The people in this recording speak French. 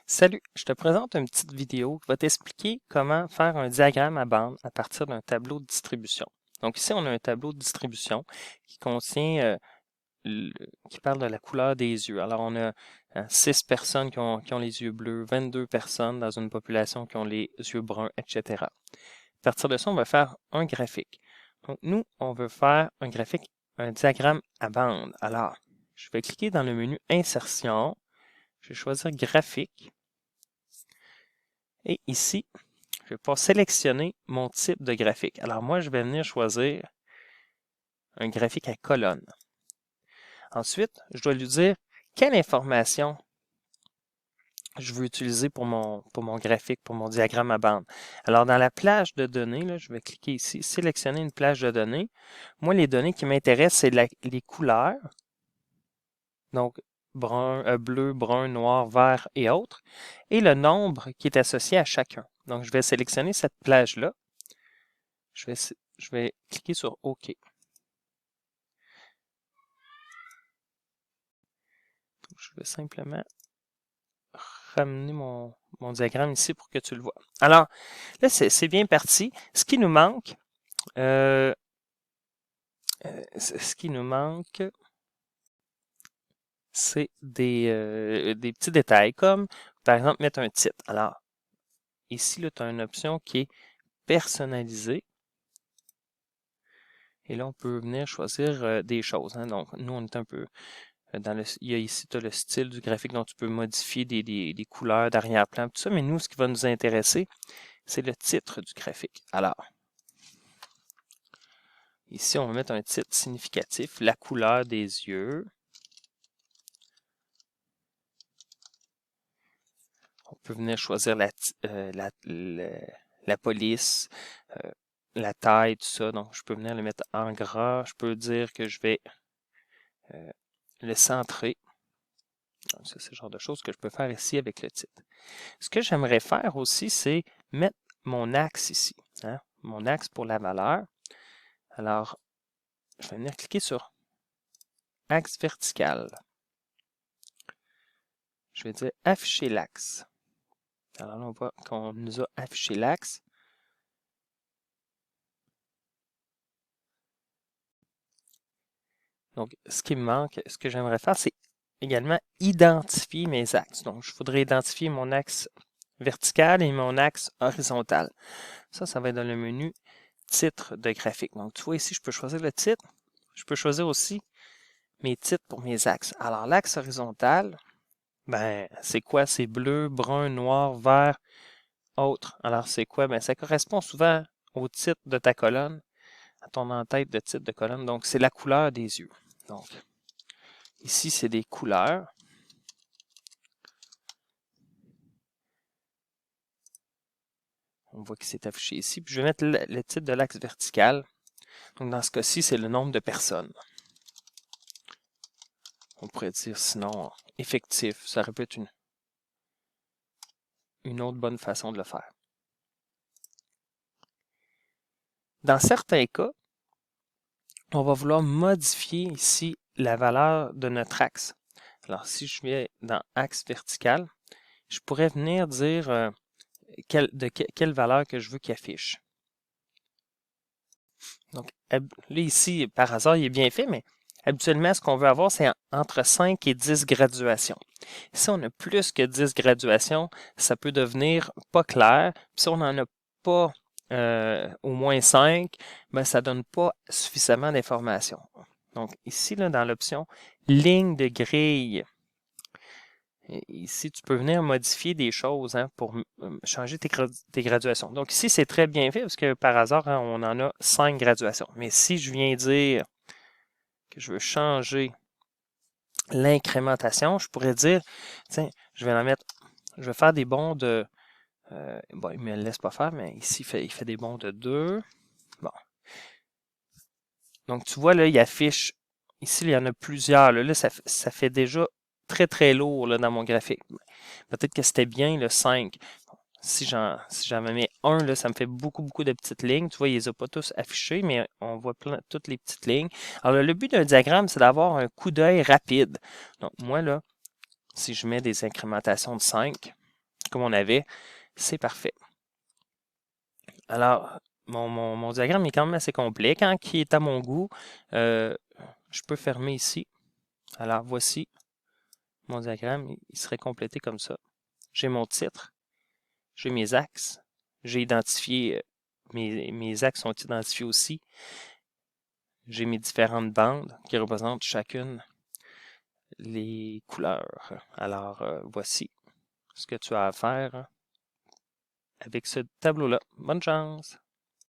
Salut, je te présente une petite vidéo qui va t'expliquer comment faire un diagramme à bande à partir d'un tableau de distribution. Donc ici, on a un tableau de distribution qui contient, qui parle de la couleur des yeux. Alors on a 6 personnes qui ont les yeux bleus, 22 personnes dans une population qui ont les yeux bruns, etc. À partir de ça, on va faire un graphique. Donc nous, on veut faire un graphique, un diagramme à bande. Alors, je vais cliquer dans le menu Insertion, je vais choisir Graphique. Et ici, je vais pouvoir sélectionner mon type de graphique. Alors moi, je vais venir choisir un graphique à colonne. Ensuite, je dois lui dire quelle information je veux utiliser pour mon graphique, pour mon diagramme à bande. Alors dans la plage de données, là, je vais cliquer ici, sélectionner une plage de données. Moi, les données qui m'intéressent, c'est les couleurs. Donc, bleu, brun, noir, vert et autres. Et le nombre qui est associé à chacun. Donc, je vais sélectionner cette plage-là. Je vais cliquer sur OK. Je vais simplement ramener mon diagramme ici pour que tu le vois. Alors, là, c'est bien parti. Ce qui nous manque, c'est des petits détails, comme, par exemple, mettre un titre. Alors, ici, tu as une option qui est personnalisée. Et là, on peut venir choisir des choses. Hein. Donc, nous, on est un peu il y a ici, tu as le style du graphique, dont tu peux modifier des couleurs d'arrière-plan, tout ça. Mais nous, ce qui va nous intéresser, c'est le titre du graphique. Alors, ici, on va mettre un titre significatif, la couleur des yeux. On peut venir choisir la police, la taille, tout ça. Donc, je peux venir le mettre en gras. Je peux dire que je vais le centrer. Donc, ça, c'est le genre de choses que je peux faire ici avec le titre. Ce que j'aimerais faire aussi, c'est mettre mon axe ici. Hein, mon axe pour la valeur. Alors, je vais venir cliquer sur axe vertical. Je vais dire afficher l'axe. Alors là, on voit qu'on nous a affiché l'axe. Donc, ce qui me manque, ce que j'aimerais faire, c'est également identifier mes axes. Donc, je voudrais identifier mon axe vertical et mon axe horizontal. Ça va être dans le menu titre de graphique. Donc, tu vois ici, je peux choisir le titre. Je peux choisir aussi mes titres pour mes axes. Alors, l'axe horizontal, ben, c'est quoi? C'est bleu, brun, noir, vert, autre. Alors, c'est quoi? Ben, ça correspond souvent au titre de ta colonne, à ton en-tête de titre de colonne. Donc, c'est la couleur des yeux. Donc, ici, c'est des couleurs. On voit qu'il s'est affiché ici. Puis, je vais mettre le titre de l'axe vertical. Donc, dans ce cas-ci, c'est le nombre de personnes. On pourrait dire sinon effectif. Ça aurait pu être une autre bonne façon de le faire. Dans certains cas, on va vouloir modifier ici la valeur de notre axe. Alors, si je viens dans axe vertical, je pourrais venir dire quelle valeur que je veux qu'il affiche. Donc, là, ici, par hasard, il est bien fait, mais habituellement, ce qu'on veut avoir, c'est entre 5 et 10 graduations. Si on a plus que 10 graduations, ça peut devenir pas clair. Puis si on n'en a pas au moins 5, ben, ça ne donne pas suffisamment d'informations. Donc, ici, là, dans l'option ligne de grille, ici, tu peux venir modifier des choses hein, pour changer tes graduations. Donc ici, c'est très bien fait parce que par hasard, hein, on en a 5 graduations. Mais si je viens dire que je veux changer l'incrémentation, je pourrais dire, tiens, je vais faire des bonds de, bon, il ne me le laisse pas faire, mais ici, il fait des bonds de 2. Bon. Donc tu vois, là, il affiche, ici, il y en a plusieurs. Là, ça fait déjà très, très lourd là, dans mon graphique. Peut-être que c'était bien le 5. Si j'en mets un, là, ça me fait beaucoup, beaucoup de petites lignes. Tu vois, il les a pas tous affichés, mais on voit toutes les petites lignes. Alors, le but d'un diagramme, c'est d'avoir un coup d'œil rapide. Donc, moi, là, si je mets des incrémentations de 5, comme on avait, c'est parfait. Alors, mon diagramme est quand même assez complet. Quand il est à mon goût, je peux fermer ici. Alors, voici mon diagramme. Il serait complété comme ça. J'ai mon titre, j'ai mes axes, j'ai identifié, mes axes sont identifiés aussi. J'ai mes différentes bandes qui représentent chacune les couleurs. Alors, voici ce que tu as à faire avec ce tableau-là. Bonne chance!